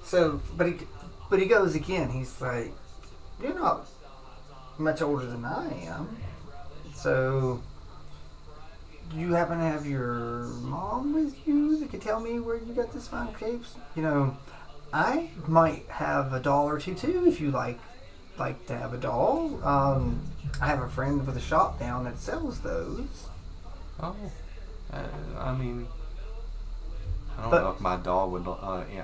So, but he goes again. He's like, you're not much older than I am. So, do you happen to have your mom with you that could tell me where you got this fine capes? I might have a doll or two too if you like to have a doll. I have a friend with a shop down that sells those. Oh, I mean, I don't know if my doll would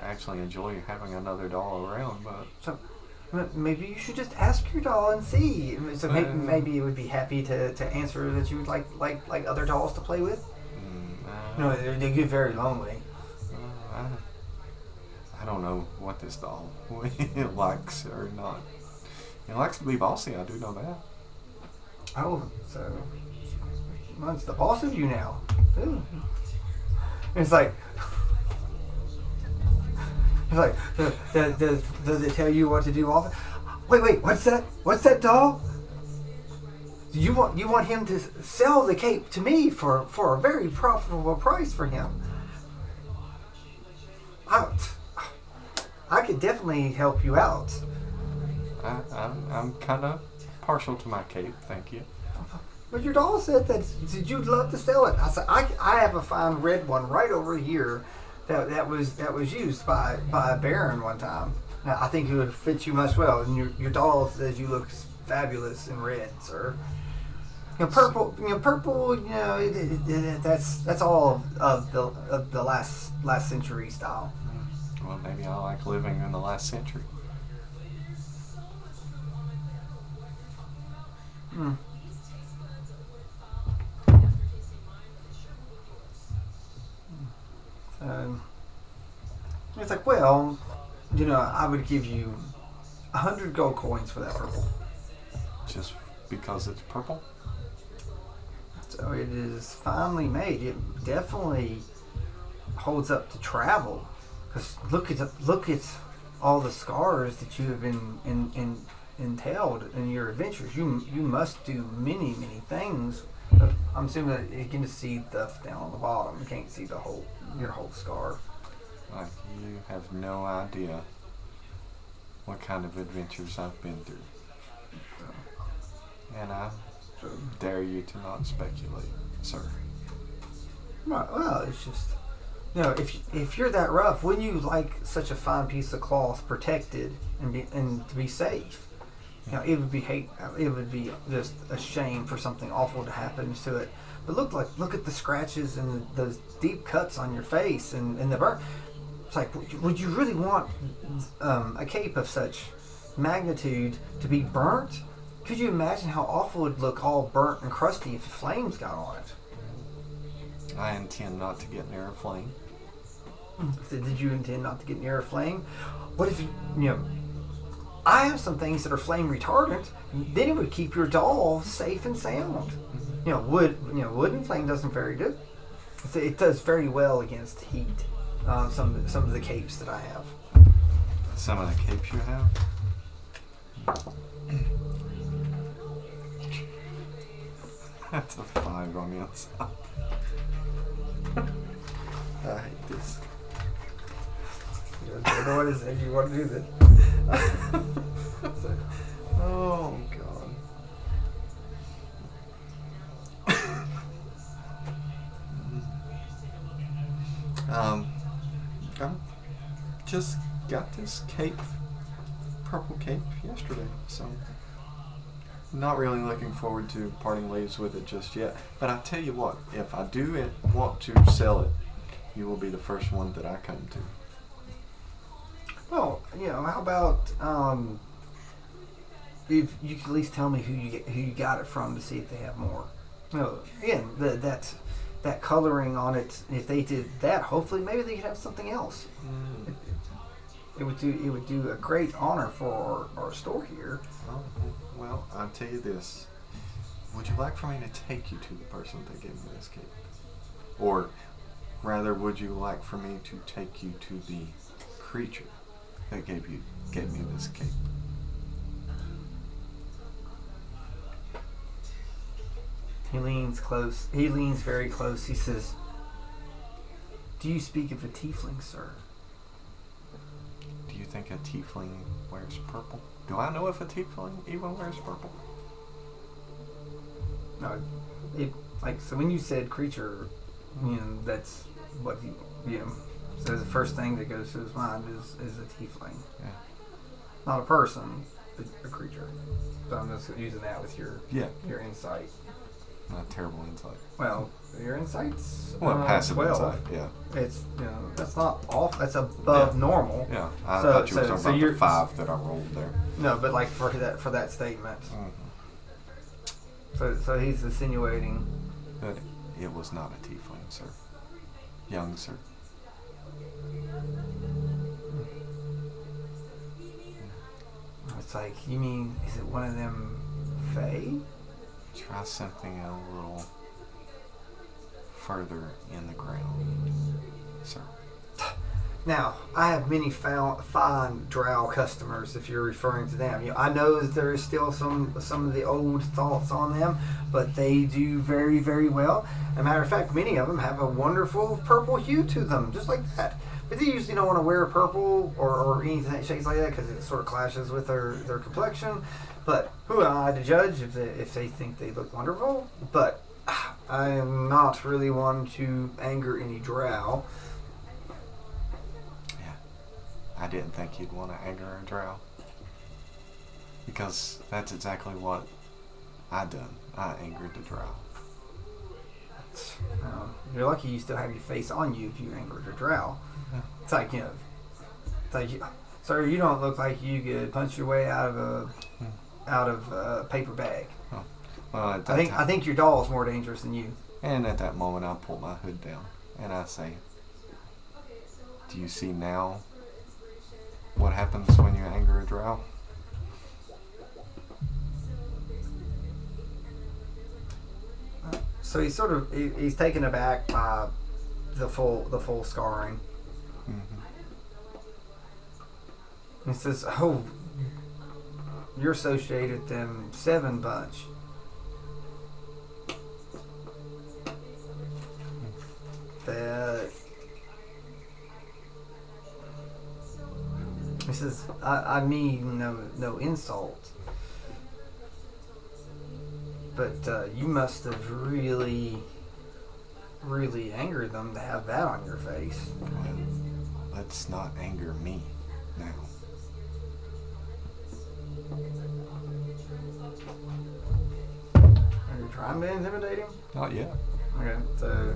actually enjoy having another doll around, but so maybe you should just ask your doll and see. So maybe it would be happy to answer that you would like other dolls to play with. They get very lonely. I don't know what this doll likes or not. It likes to be bossy, I do know that. Oh, so it's the boss of you now. Ooh. It's like, does it tell you what to do often? Wait, what's that? What's that doll? You want him to sell the cape to me for a very profitable price for him? I could definitely help you out. I'm kind of partial to my cape, thank you. But your doll said that you'd love to sell it. I said I have a fine red one right over here that was used by a baron one time. Now, I think it would fit you much well. And your doll says you look fabulous in red, sir. Purple. That's all of the last century style. Well, maybe I like living in the last century. It's like, well, I would give you 100 gold coins for that purple. Just because it's purple? So it is finely made. It definitely holds up to travel. Because look at all the scars that you have been entailed in your adventures. You must do many things. But I'm assuming that you can just see stuff down on the bottom. You can't see your whole scar. Like, you have no idea what kind of adventures I've been through. And I dare you to not speculate, sir. Well, it's just, if you're that rough, wouldn't you like such a fine piece of cloth protected and to be safe? It would be just a shame for something awful to happen to it. But look at the scratches and those deep cuts on your face and the burn. It's like, would you really want a cape of such magnitude to be burnt? Could you imagine how awful it would look, all burnt and crusty, if the flames got on it? I intend not to get near a flame. Did you intend not to get near a flame? What if I have some things that are flame retardant. Then it would keep your doll safe and sound. Wooden flame doesn't very good. It does very well against heat. Some of the capes that I have. Some of the capes you have? That's a 5 on the outside. I hate this. I don't know what it is if you want to do this. Oh God. I just got this purple cape yesterday, so not really looking forward to parting ways with it just yet. But I tell you what, if I do want to sell it, you will be the first one that I come to. Well, how about if you could at least tell me who you got it from to see if they have more. Again, that coloring on it. If they did that, hopefully maybe they could have something else. It would do a great honor for our store here. Oh, well, I'll tell you this. Would you like for me to take you to the person that gave me this cape? Or rather, would you like for me to take you to the creature that gave me this cape? He leans close. He leans very close. He says, "Do you speak of a tiefling, sir?" Do you think a tiefling wears purple? Do I know if a tiefling even wears purple? No, so when you said creature, that's what so the first thing that goes to his mind is a tiefling. Yeah. Not a person, but a creature. So I'm just using that with your insight. Not terrible insight. Well, your insight's passive 12. insight, yeah. It's that's not off. That's above normal. Yeah, I thought you were talking about the 5 that I rolled there. No, but like for that statement. Mm-hmm. So he's insinuating that it was not a tiefling, sir. Young sir. It's like, you mean, is it one of them fae? Try something a little further in the ground, sir. Now, I have many fine drow customers, if you're referring to them. I know that there is still some of the old thoughts on them, but they do very, very well. As a matter of fact, many of them have a wonderful purple hue to them, just like that. But they usually don't want to wear purple or anything shades like that because it sort of clashes with their complexion. But who am I to judge if they think they look wonderful? But I am not really one to anger any drow. I didn't think you'd want to anger a drow. Because that's exactly what I done. I angered the drow. You're lucky you still have your face on you if you angered a drow. Yeah. It's like, sir, you don't look like you could punch your way out of a paper bag. Oh. Well, I think your doll is more dangerous than you. And at that moment, I pull my hood down and I say, "Do you see now what happens when you anger a drow?" So he's taken aback by the full scarring. Mm-hmm. He says, "Oh, you're associated with them 7 bunch." That he says, I mean no insult, but you must have really angered them to have that on your face. Well, let's not anger me now. Are you trying to intimidate him? Not yet. Okay, so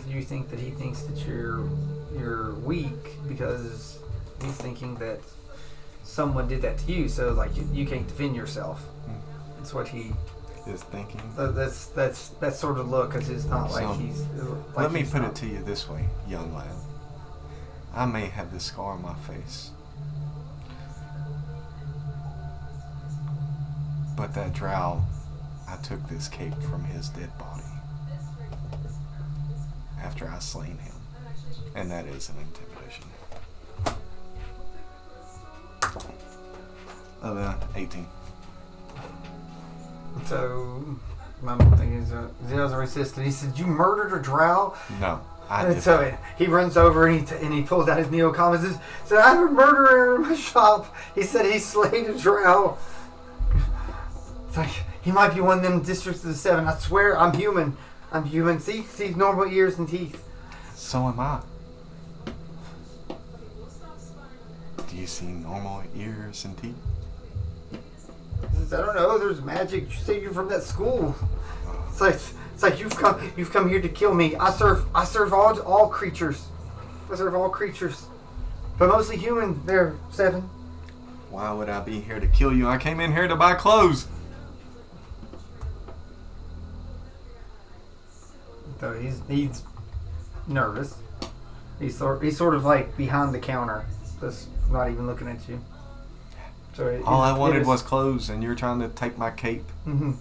you think that he thinks that you're weak because he's thinking that someone did that to you, so like you can't defend yourself. That's what he is thinking. That's sort of look, because it's not like he's. Like let me put it to you this way, young lad. I may have this scar on my face, but that drow, I took this cape from his dead body after I slain him, and that is an intimidation. 18. So my thing is, he doesn't resist it. He said, "You murdered a drow?" No, I and did. So he runs over and he pulls out his neocom and says, "I have a murderer in my shop." He said he slayed a drow. It's like, he might be one of them districts of the 7. I swear, I'm human. I'm human. See normal ears and teeth. So am I. Do you see normal ears and teeth? He says, "I don't know. There's magic. You say you're from that school. It's like you've come here to kill me. I serve all creatures. I serve all creatures, but mostly human. There, 7. Why would I be here to kill you? I came in here to buy clothes." So he's nervous. He's sort of like behind the counter, just not even looking at you. So all I wanted was clothes, and you're trying to take my cape. Mm-hmm.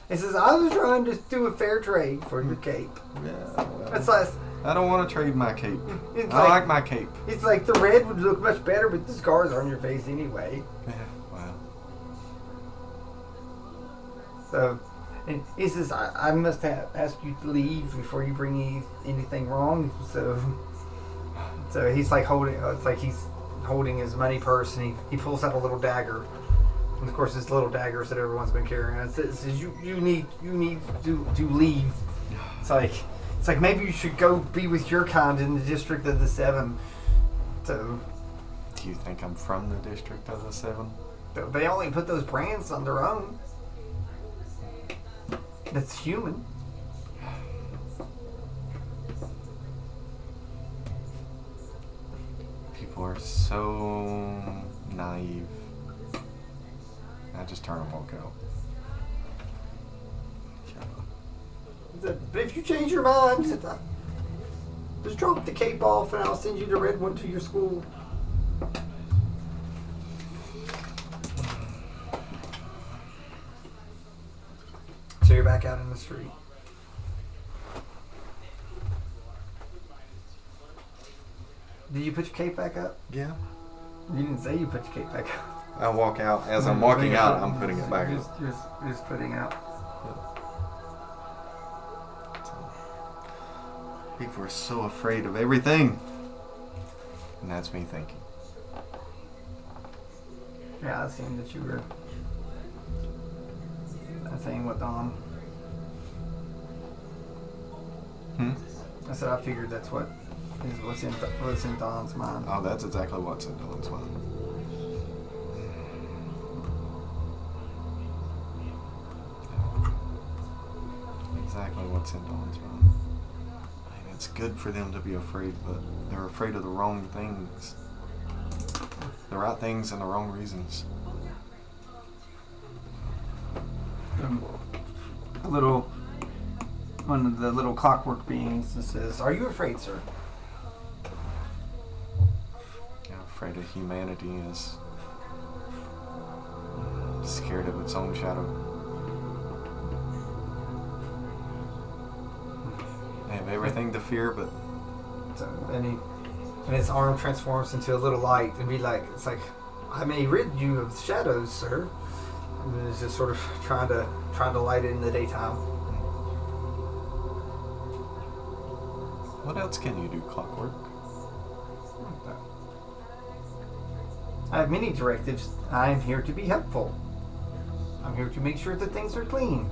He says, "I was trying to do a fair trade for your cape." Yeah. Well, That's like, I don't want to trade my cape. I like my cape. It's like the red would look much better with the scars on your face anyway. Yeah. Well. So And he says, I must ask you to leave before you bring anything wrong. So he's like holding, it's like he's holding his money purse, and he pulls out a little dagger. And of course, it's little daggers that everyone's been carrying. And it says, you need to leave. It's like maybe you should go be with your kind in the District of the Seven. So. Do you think I'm from the District of the Seven? They only put those brands on their own. That's human. People are so naive. I just turn and walk out. But if you change your mind, just drop the cape off and I'll send you the red one to your school. So you're back out in the street. Did you put your cape back up? Yeah. You didn't say you put your cape back up. I walk out. As I'm walking out, I'm putting it back up. You're just putting out. People are so afraid of everything. And that's me thinking. Yeah, I seen that you were saying what Don. I said I figured that's what's in Don's mind. Oh, that's exactly what's in Don's mind. Exactly what's in Don's mind. I mean, it's good for them to be afraid, but they're afraid of the wrong things. The right things and the wrong reasons. One of the little clockwork beings that says, "Are you afraid, sir?" Yeah, afraid of humanity is scared of its own shadow. They have everything to fear, but And his arm transforms into a little light and it's like, "I may rid you of shadows, sir." And it's just sort of trying to light it in the daytime. what else can you do, Clockwork? I have many directives. I am here to be helpful. I'm here to make sure that things are clean.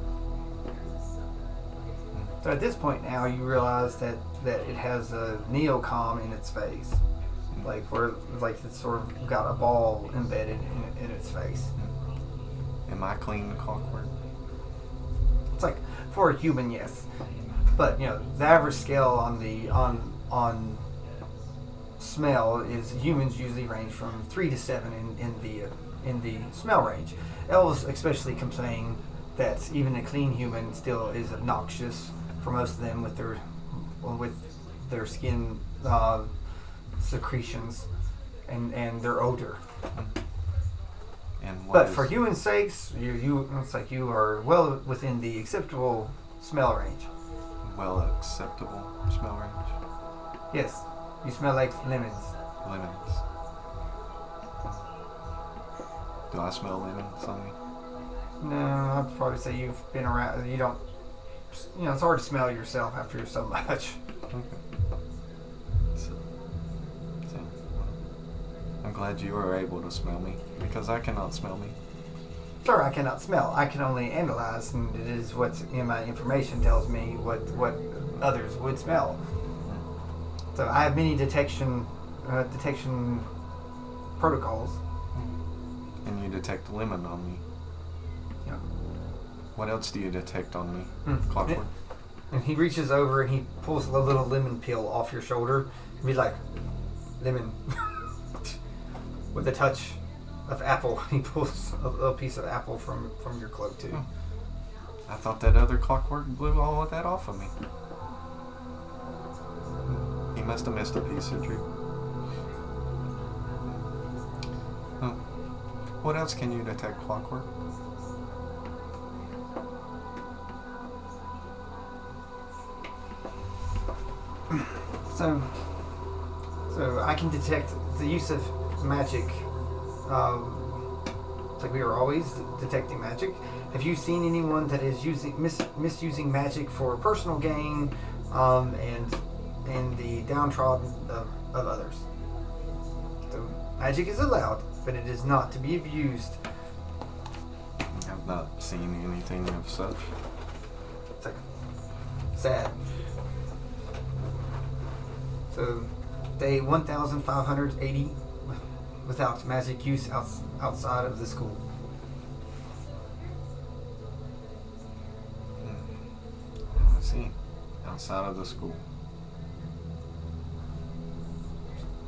So at this point now, you realize that it has a neocom in its face, it's sort of got a ball embedded in its face. Am I clean, Clockwork? It's like for a human, yes, but the average scale on smell is humans usually range from 3 to 7 in the smell range. Elves especially complain that even a clean human still is obnoxious for most of them with their skin secretions and their odor. But for human sakes, it's like you are well within the acceptable smell range. Well, acceptable smell range? Yes, you smell like lemons. Lemons. Do I smell lemons on me? No, I'd probably say you've been around. You don't. It's hard to smell yourself after so much. Okay. So, I'm glad you were able to smell me, because I cannot smell me. Sir, I cannot smell. I can only analyze, and it is what's in my information tells me what others would smell. So I have many detection protocols. And you detect lemon on me. Yeah. What else do you detect on me, Clockwork? And he reaches over and he pulls a little lemon peel off your shoulder and be like, "Lemon," with a touch of apple. He pulls a little piece of apple from your cloak too. I thought that other Clockwork blew all of that off of me. He must have missed a piece of tree. Oh. What else can you detect, Clockwork? So I can detect the use of magic It's like we are always detecting magic. Have you seen anyone that is misusing magic for personal gain, and the downtrodden of others? So magic is allowed, but it is not to be abused. I've not seen anything of such. It's like sad. So day 1,580 without magic use outside of the school. I see. Outside of the school.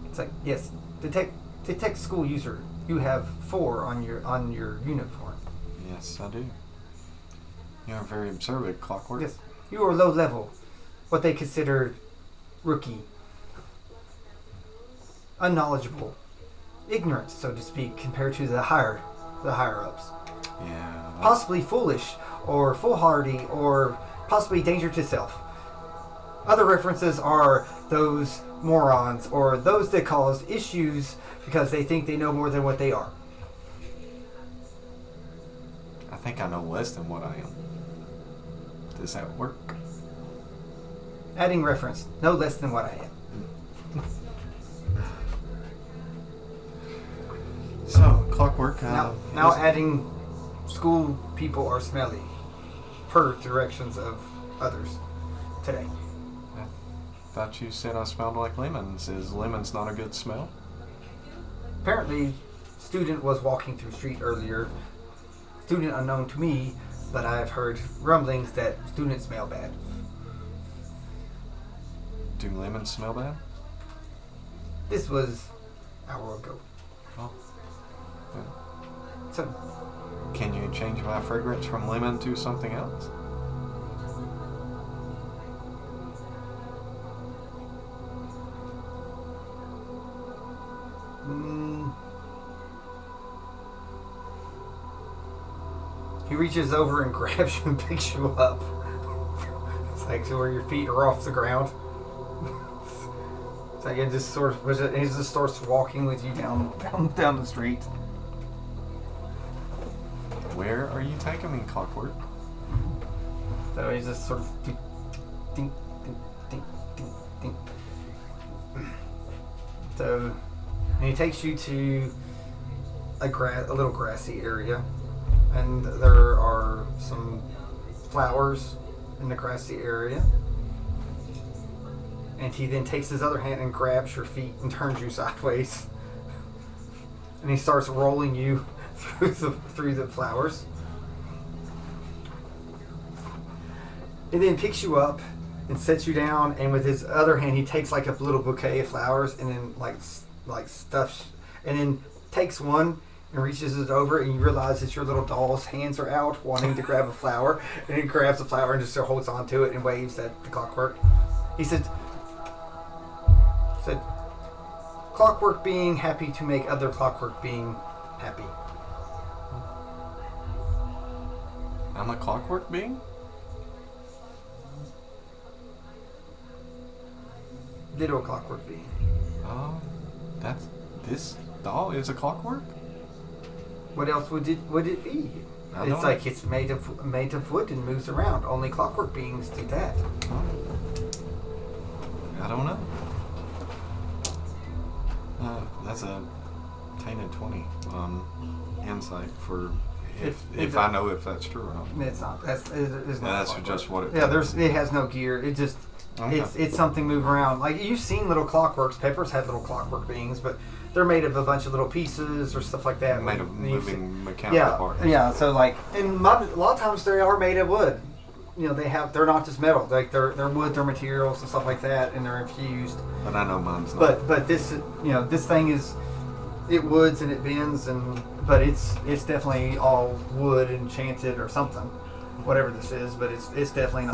It's like, yes, detect school user. You have 4 on your uniform. Yes, I do. You're very observant, Clockwork. Yes, you are low level, what they consider rookie, unknowledgeable, ignorant, so to speak, compared to the higher ups. Yeah. Possibly foolish or foolhardy or possibly danger to self. Other references are those morons or those that cause issues because they think they know more than what they are. I think I know less than what I am. Does that work? Adding reference, no less than what I am. So, Clockwork. Now adding school people are smelly per directions of others today. I thought you said I smelled like lemons. Is lemons not a good smell? Apparently, student was walking through the street earlier. Student unknown to me, but I have heard rumblings that students smell bad. Do lemons smell bad? This was an hour ago. Oh. Yeah. So, Can you change my fragrance from lemon to something else? he reaches over and grabs you and picks you up. It's like to where your feet are off the ground. It's like it just sort of, he just starts walking with you down the street. Where are you taking me, Clockwork? So he's just sort of dink, dink, dink, dink, dink. So, and he takes you to a little grassy area, and there are some flowers in the grassy area. And he then takes his other hand and grabs your feet and turns you sideways, and he starts rolling you through the flowers. And then picks you up and sets you down, and with his other hand he takes like a little bouquet of flowers and then like stuffs, and then takes one and reaches it over, and you realize that your little doll's hands are out wanting to grab a flower, and he grabs the flower and just holds on to it and waves at the Clockwork. He said Clockwork being happy to make other Clockwork being happy. I'm a Clockwork being? Little Clockwork being. Oh, this doll is a Clockwork? What else would it be? It's like it's made of wood and moves around. Only Clockwork beings do that. Oh. I don't know. That's a tainted 20 insight for if I know if that's true or not. It's not. It's not. That's just what it. Yeah, it has no gear. It just it's something moving around. Like you've seen little clockworks. Peppers had little clockwork beings, but they're made of a bunch of little pieces or stuff like that. Made of moving mechanical parts. Yeah. So like, and a lot of times they are made of wood. You know, they're not just metal. Like they're wood, they're materials and stuff like that, and they're infused. But I know mine's not. But this this thing is, it woods and it bends but it's definitely all wood enchanted or something, whatever this is. But it's definitely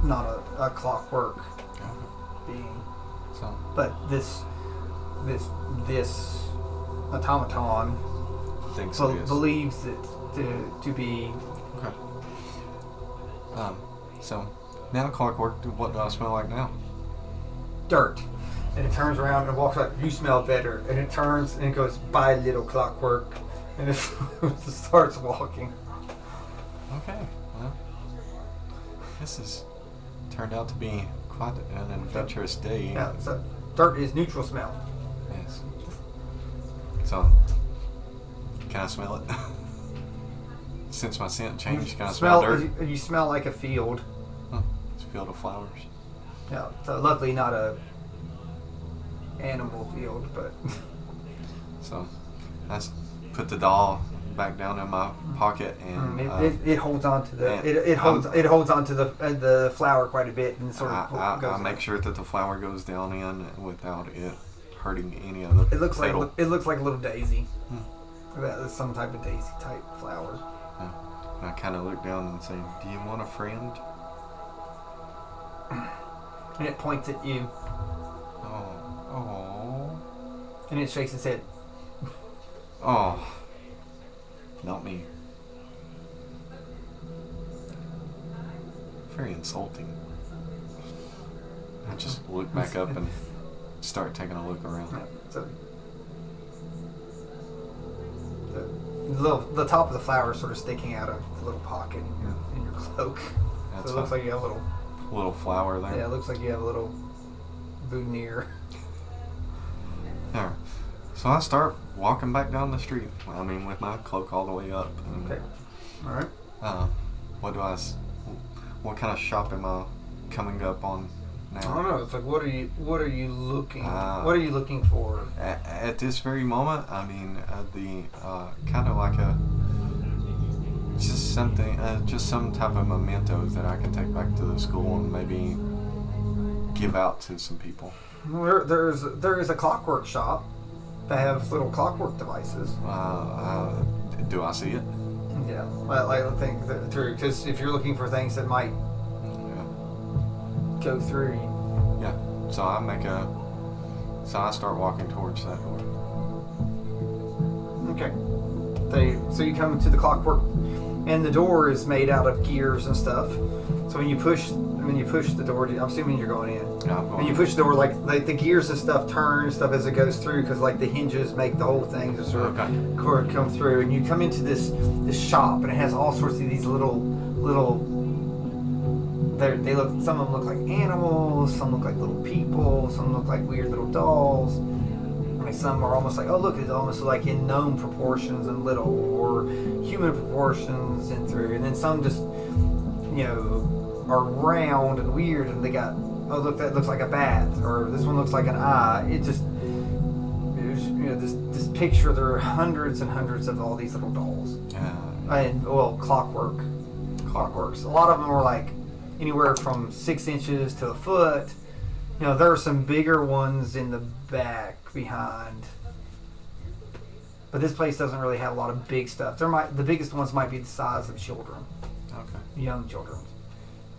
not a clockwork being. So. But this automaton believes it to be. Okay. So now Clockwork, what do I smell like now? Dirt. And it turns around and walks like, you smell better. And it turns and it goes, bye little Clockwork. and it starts walking. Okay, well, this has turned out to be quite an adventurous day. Yeah, so dirt is neutral smell. Yes. So, can I smell it? Since my scent changed, can I smell dirt? You smell like a field. It's a field of flowers. Yeah, so luckily not a animal field, but So, I put the doll back down in my pocket, and it holds on to the it holds on to the flower quite a bit, and sort of I make sure that the flower goes down in without it hurting any of the. It looks petal. like a little daisy. That's some type of daisy type flower. Yeah. And I kind of look down and say, "Do you want a friend?" And it points at you. Oh. And it shakes its head. Oh. Not me. Very insulting. I just look back up and start taking a look around. Yeah, so the top of the flower is sort of sticking out of the little pocket in your cloak. That's So it looks like you have a little flower there. Yeah, it looks like you have a little boutonniere. Yeah. So I start walking back down the street. I mean, with my cloak all the way up. Okay. All right. What kind of shop am I coming up on now? I don't know. It's like, what are you looking? What are you looking for? At this very moment, I mean, the kind of like just some type of memento that I can take back to the school and maybe give out to some people. There is a clockwork shop that has little clockwork devices. Do I see it? Yeah, I think through, because if you're looking for things that might go through. Yeah. So I start walking towards that door. Okay. So you come to the clockwork, and the door is made out of gears and stuff. So when you push the door, I'm assuming you're going in. Yeah, I'm going. When you push the door, like the gears and stuff turn and stuff as it goes through, because like the hinges make the whole thing just sort of come through, and you come into this shop, and it has all sorts of these little. They look. Some of them look like animals. Some look like little people. Some look like weird little dolls. I mean, some are almost like, oh look, it's almost like in gnome proportions and little, or human proportions and through, and then some just, are round and weird, and they got, oh look, that looks like a bat, or this one looks like an eye. There's this picture. There are hundreds and hundreds of all these little dolls, and clockworks. A lot of them are like anywhere from 6 inches to a foot. There are some bigger ones in the back behind, but this place doesn't really have a lot of big stuff. The biggest ones might be the size of children. Okay. Young children.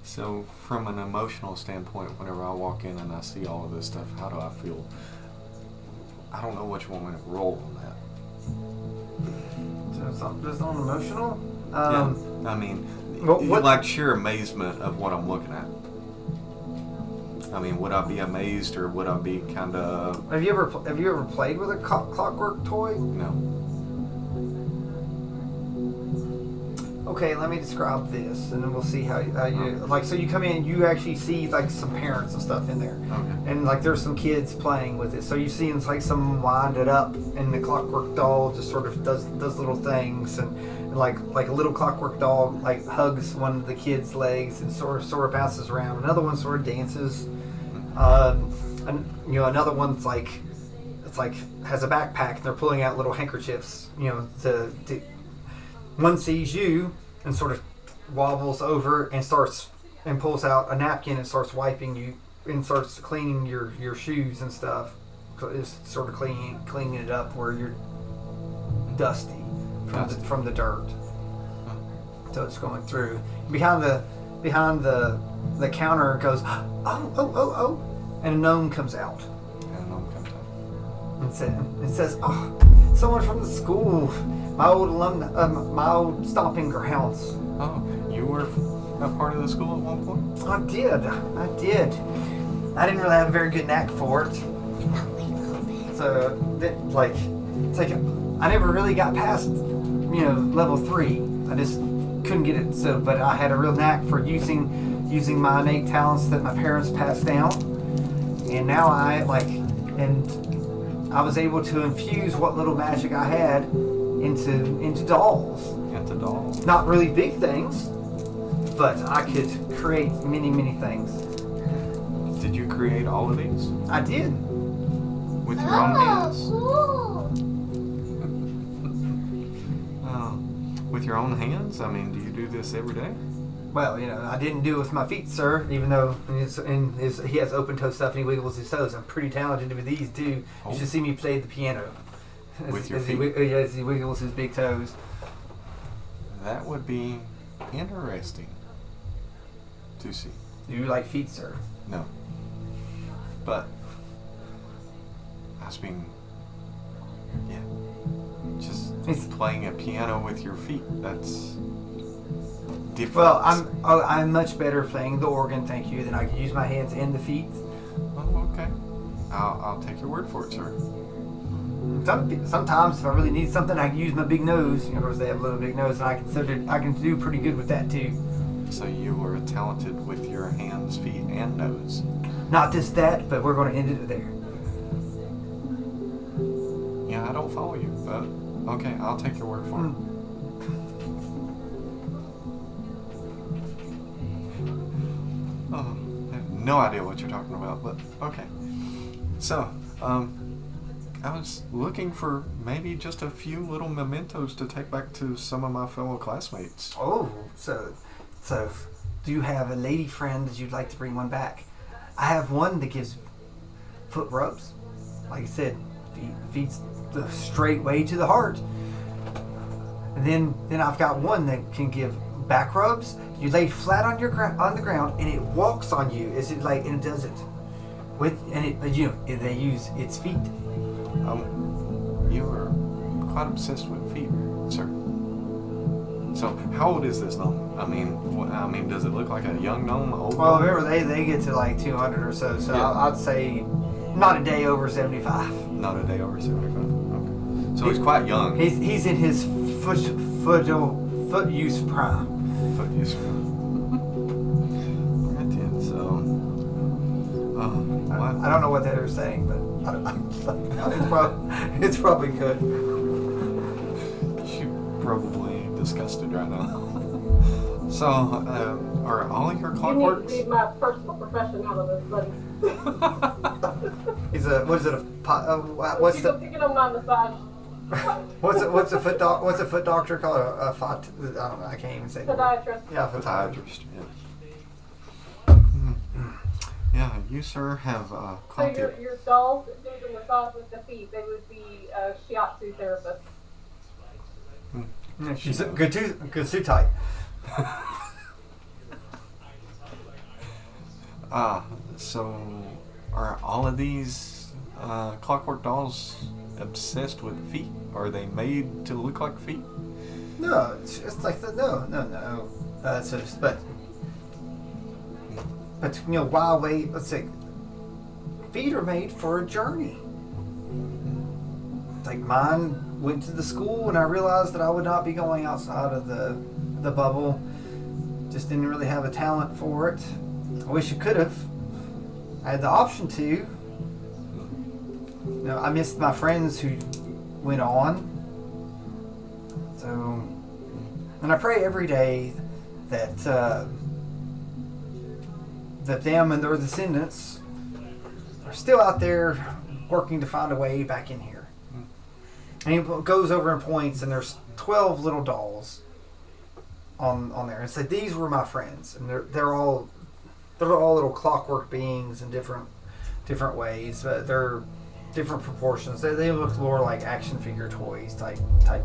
So, from an emotional standpoint, whenever I walk in and I see all of this stuff, how do I feel? I don't know what you want me to roll on that. So it's not emotional? Yeah. I mean, like sheer amazement of what I'm looking at. I mean, would I be amazed, or would I be kind of? Have you ever played with a clockwork toy? No. Okay, let me describe this, and then we'll see how you like. So you come in, you actually see like some parents and stuff in there, and like there's some kids playing with it. So you see it's like some wind it up, and the clockwork doll just sort of does little things, and like a little clockwork doll like hugs one of the kids' legs and sort of bounces around. Another one sort of dances, and another one's like has a backpack, and they're pulling out little handkerchiefs, to one sees you and sort of wobbles over and pulls out a napkin and starts wiping you and starts cleaning your shoes and stuff. It's sort of cleaning it up where you're dusty from the dirt. So it's going through. Behind the counter goes, oh, and a gnome comes out. And says, oh, someone from the school, my old stomping grounds. Oh, you were a part of the school at one point? I did. I didn't really have a very good knack for it. So, it's like I never really got past level 3. I just couldn't get it. So, but I had a real knack for using my innate talents that my parents passed down, and now I was able to infuse what little magic I had into dolls. Into dolls. Not really big things, but I could create many, many things. Did you create all of these? I did. With your own hands? Cool. With your own hands? I mean, do you do this every day? Well, I didn't do it with my feet, sir, even though he has open-toe stuff and he wiggles his toes. I'm pretty talented with these, too. Oh. You should see me play the piano. With your feet? As he wiggles his big toes. That would be interesting to see. Do you like feet, sir? No. But, I was being, just playing a piano with your feet, that's different. Well, I'm much better playing the organ, thank you, than I can use my hands and the feet. Oh, okay. I'll take your word for it, sir. Sometimes if I really need something, I can use my big nose. Of course, they have a little big nose, and I can do pretty good with that too. So you were talented with your hands, feet, and nose. Not just that, but we're going to end it there. Yeah, I don't follow you, but okay, I'll take your word for it. Oh, I have no idea what you're talking about, but okay. So, I was looking for maybe just a few little mementos to take back to some of my fellow classmates. Oh, so do you have a lady friend that you'd like to bring one back? I have one that gives foot rubs. Like I said, feeds the straight way to the heart. And then I've got one that can give back rubs. You lay flat on on the ground, and it walks on you. And it does it they use its feet. You are quite obsessed with feet, sir. So, how old is this gnome? I mean, does it look like a young gnome? Old Well, gnome? remember they get to like 200 or so. So Yeah. I'd say not a day over 75. Not a day over 75. Okay. So he's quite young. He's in his foot use prime. Foot use. Right then, so. I don't know what they're saying, but it's probably good. You're probably disgusted right now. So, are all your You need to clockworks? leave my personal profession out of this, buddy. He's a what's You go picking on my massage. what's a foot doctor called? I don't know. I can't even say the word. Podiatrist. Yeah, Podiatrist. Yeah. Yeah, you sir have So clocked your dolls that do the massage with the feet, they would be shiatsu therapists. Yeah, she's good too tight. So are all of these clockwork dolls obsessed with feet? Are they made to look like feet? No, it's like no. So but while let's say feet are made for a journey. Like mine went to the school, and I realized that I would not be going outside of the bubble. Just didn't really have a talent for it. I wish I could have. I had the option to. I missed my friends who went on. So, and I pray every day that that them and their descendants are still out there working to find a way back in here. And he goes over and points, and there's 12 little dolls on there, and said these were my friends, and they're all little clockwork beings in different ways, but they're different proportions. They look more like action figure toys type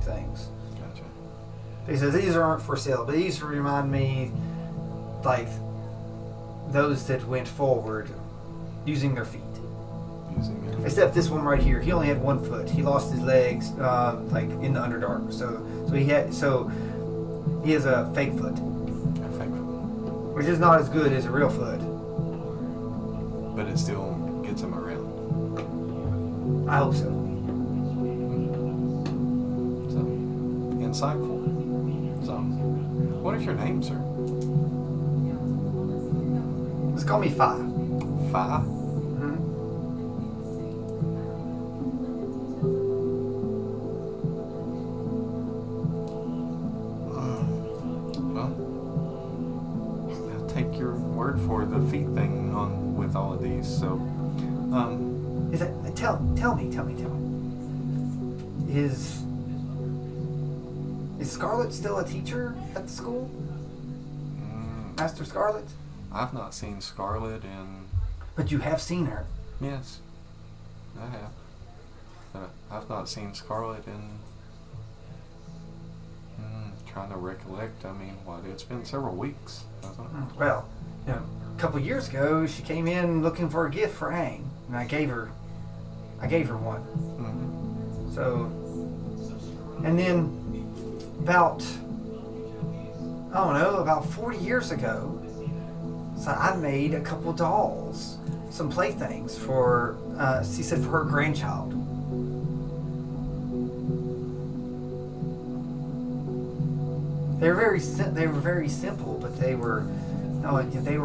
things. Gotcha. He says these aren't for sale, but these remind me like those that went forward using their feet. Except this one right here, he only had one foot. He lost his legs like in the Underdark, so he has a fake foot, which is not as good as a real foot. But it still gets him around. I hope so. So, and insightful. So, what is your name, sir? Just call me Fi. Fi? Mhm. Well, I'll take your word for the feet thing on with all of these. So, Is it? Tell me. Is Scarlett still a teacher at the school? Master Scarlett? I've not seen Scarlett in. But you have seen her. Yes, I have. But I've not seen Scarlett in. Trying to recollect. I mean, what? It's been several weeks, hasn't it? Well, a couple years ago, she came in looking for a gift for Aang, and I gave her one. Mm-hmm. So, and then about 40 years ago, so I made a couple dolls, some playthings for, she said, for her grandchild. They were very simple, but they were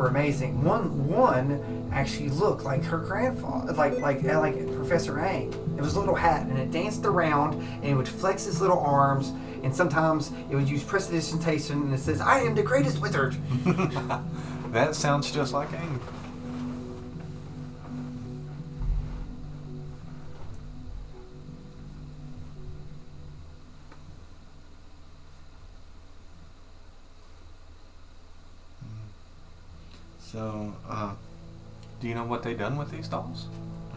amazing. One actually looked like her grandfather, like Professor Aang. It was a little hat, and it danced around, and it would flex its little arms, and sometimes it would use prestidigitation, and it says, "I am the greatest wizard." That sounds just like Aang. So, do you know what they done with these dolls?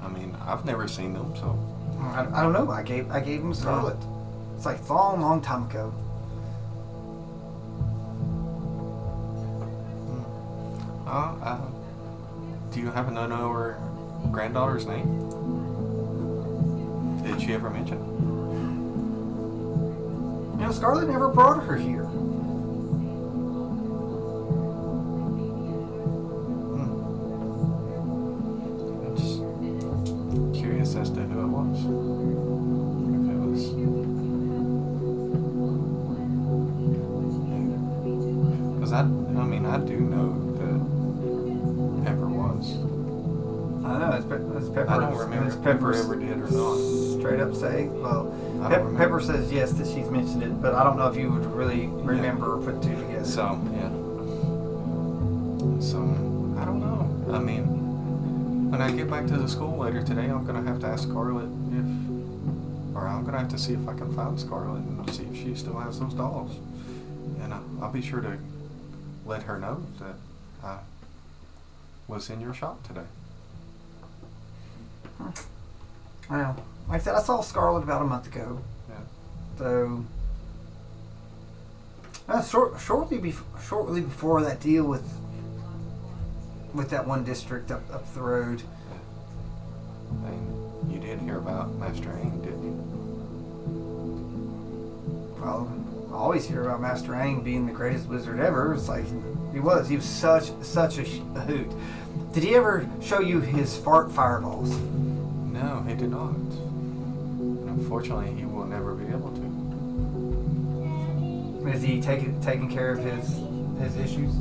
I mean, I've never seen them, so. I don't know. I gave them Scarlet. It's like long time ago. Do you happen to know her granddaughter's name? Did she ever mention it? Scarlet never brought her here. I'm just curious as to who it was. If it was. Because I do know that Pepper was. I know, it's Pepper. I don't remember if Pepper ever did or not. Straight up say, well, I don't remember. Pepper says yes that she's mentioned it, but I don't know if you would really remember or put two together. So, yeah. So, I don't know. I mean, when I get back to the school later today, I'm going to have to ask Scarlett or I'm going to have to see if I can find Scarlett and see if she still has those dolls. And I'll be sure to let her know that I was in your shop today. Well, like I said, I saw Scarlett about a month ago. Yeah. So, shortly before that deal with that one district up the road. Yeah. And you did hear about Master Aang, didn't you? Well, I always hear about Master Aang being the greatest wizard ever. It's like he was such a hoot. Did he ever show you his fart fireballs? No, he did not. Unfortunately, he will never be able to. Is he taking care of his issues?